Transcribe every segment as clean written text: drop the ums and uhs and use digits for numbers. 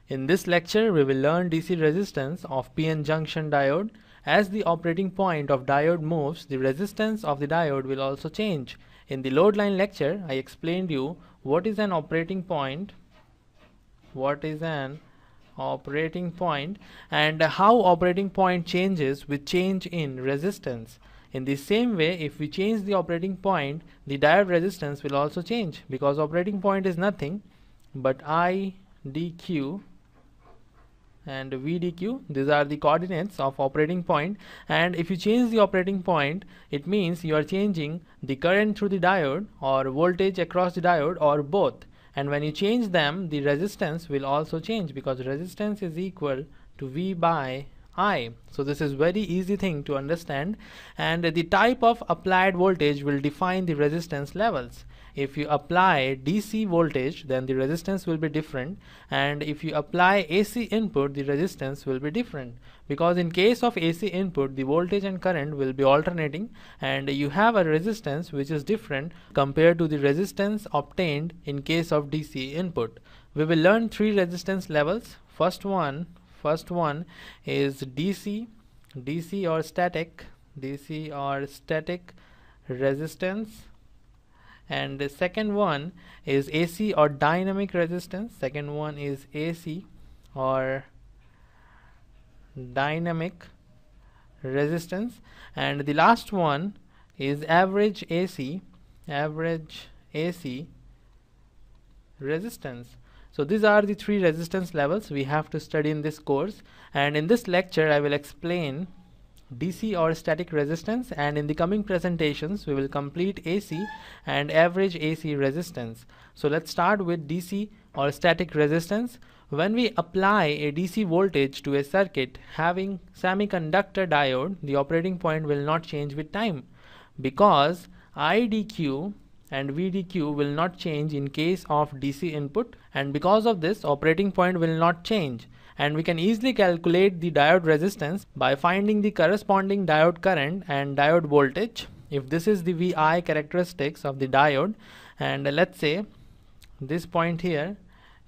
In this lecture, we will learn DC resistance of PN junction diode. As the operating point of diode moves, the resistance of the diode will also change. In the load line lecture, I explained you what is an operating point, and how operating point changes with change in resistance. In the same way, if we change the operating point, the diode resistance will also change, because operating point is nothing but I dq and VDQ. These are the coordinates of operating point, and if you change the operating point, it means you are changing the current through the diode or voltage across the diode or both. And when you change them, the resistance will also change, because resistance is equal to V by I. So this is very easy thing to understand, and the type of applied voltage will define the resistance levels. If you apply DC voltage, then the resistance will be different, and if you apply AC input, the resistance will be different, because in case of AC input, the voltage and current will be alternating, and you have a resistance which is different compared to the resistance obtained in case of DC input. We will learn three resistance levels. First one is DC or static resistance, and the second one is AC or dynamic resistance. Second one is AC or dynamic resistance, and the last one is average AC resistance. So these are the three resistance levels we have to study in this course, and in this lecture I will explain DC or static resistance, and in the coming presentations we will complete AC and average AC resistance. So let's start with DC or static resistance. When we apply a DC voltage to a circuit having semiconductor diode, the operating point will not change with time, because IDQ and VDQ will not change in case of DC input, and because of this, operating point will not change. And we can easily calculate the diode resistance by finding the corresponding diode current and diode voltage. If this is the VI characteristics of the diode, and let's say this point here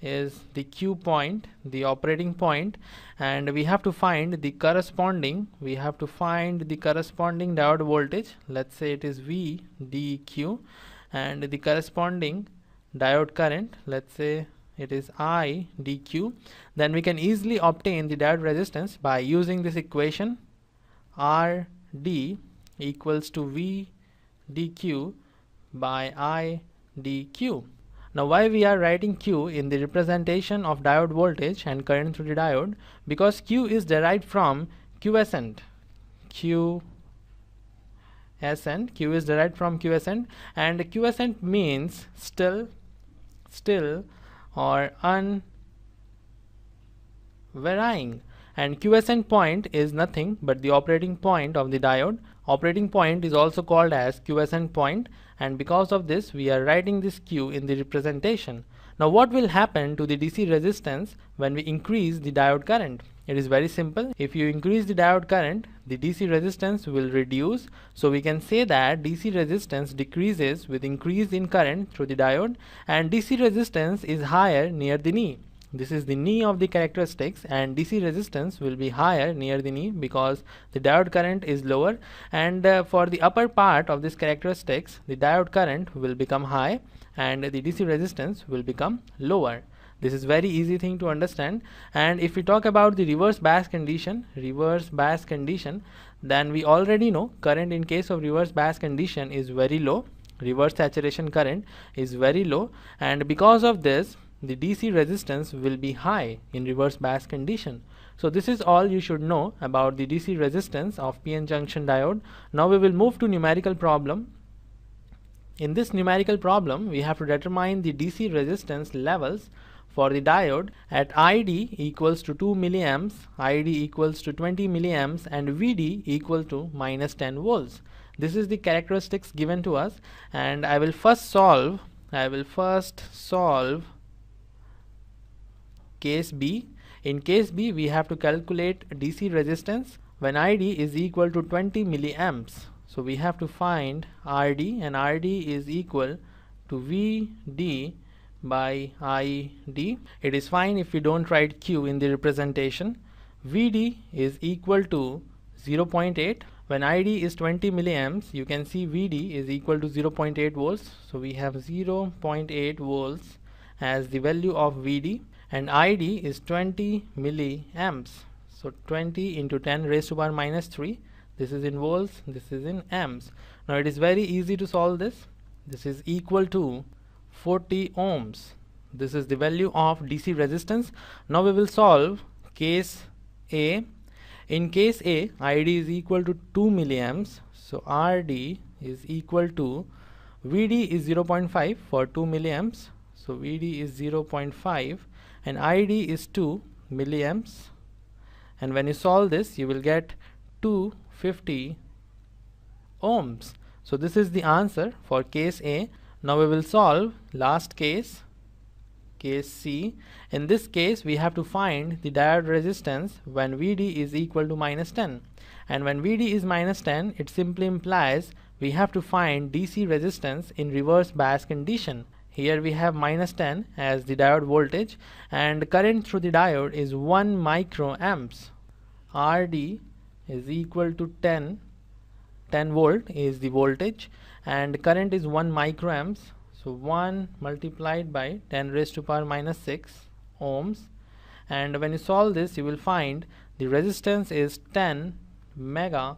is the Q point, the operating point, and we have to find the corresponding diode voltage. Let's say it is VDQ, and the corresponding diode current, let's say it is I dq. Then we can easily obtain the diode resistance by using this equation, RD equals to V dq by I dq. Now why we are writing Q in the representation of diode voltage and current through the diode? Because Q is derived from quiescent. Q is derived from quiescent, and quiescent means still or unvarying, and quiescent point is nothing but the operating point of the diode. Operating point is also called as quiescent point, and because of this we are writing this Q in the representation. Now what will happen to the DC resistance when we increase the diode current? It is very simple. If you increase the diode current, the DC resistance will reduce. So we can say that DC resistance decreases with increase in current through the diode, and DC resistance is higher near the knee. This is the knee of the characteristics, and DC resistance will be higher near the knee because the diode current is lower, and for the upper part of this characteristics, the diode current will become high and the DC resistance will become lower. This is very easy thing to understand. And if we talk about the reverse bias condition, then we already know current in case of reverse bias condition is very low. Reverse saturation current is very low, and because of this the DC resistance will be high in reverse bias condition. So this is all you should know about the DC resistance of PN junction diode. Now we will move to numerical problem. In this numerical problem, we have to determine the DC resistance levels for the diode at ID equals to 2 milliamps, ID equals to 20 milliamps, and VD equal to minus 10 volts. This is the characteristics given to us, and I will first solve case B. In case B, we have to calculate DC resistance when ID is equal to 20 milliamps. So we have to find RD, and RD is equal to VD by ID. It is fine if we don't write Q in the representation. VD is equal to 0.8. When ID is 20 milliamps, you can see VD is equal to 0.8 volts. So we have 0.8 volts as the value of VD, and ID is 20 milliamps. So 20 into 10 raised to power minus 3. This is in volts, this is in amps. Now it is very easy to solve this. This is equal to 40 ohms. This is the value of DC resistance. Now we will solve case A. In case A, ID is equal to 2 milliamps. So RD is equal to VD is 0.5 for 2 milliamps. So VD is 0.5 and ID is 2 milliamps. And when you solve this, you will get 250 ohms. So this is the answer for case A. Now we will solve last case, case C. In this case, we have to find the diode resistance when VD is equal to minus 10. And when VD is minus 10, it simply implies we have to find DC resistance in reverse bias condition. Here we have minus 10 as the diode voltage, and current through the diode is 1 microamps. RD is equal to 10 volt is the voltage, and current is 1 microamps. So 1 multiplied by 10 raised to power minus 6 ohms. And when you solve this, you will find the resistance is 10 mega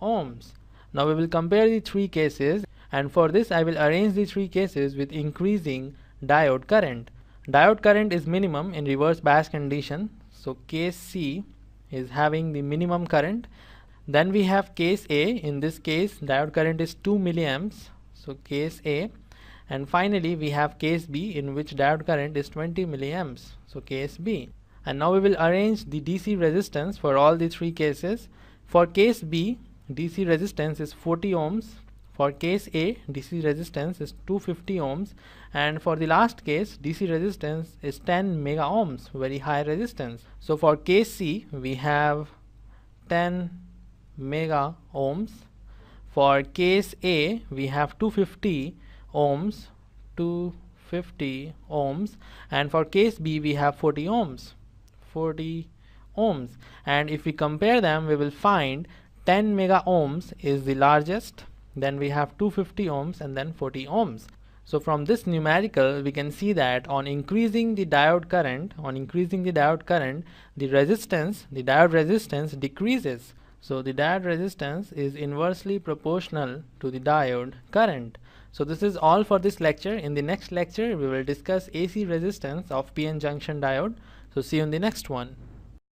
ohms. Now we will compare the three cases, and for this I will arrange the three cases with increasing diode current. Diode current is minimum in reverse bias condition. So case C is having the minimum current. Then we have case A. In this case, diode current is 2 milliamps. So case A. And finally we have case B, in which diode current is 20 milliamps. So case B. And now we will arrange the DC resistance for all the three cases. For case B, DC resistance is 40 ohms. For case A, DC resistance is 250 ohms. And for the last case, DC resistance is 10 mega ohms, very high resistance. So for case C, we have 10 mega ohms. For case A, we have 250 ohms, and for case B we have 40 ohms. And if we compare them, we will find 10 mega ohms is the largest, then we have 250 ohms, and then 40 ohms. So from this numerical, we can see that on increasing the diode current, the diode resistance decreases. So the diode resistance is inversely proportional to the diode current. So this is all for this lecture. In the next lecture, we will discuss AC resistance of PN junction diode. So see you in the next one.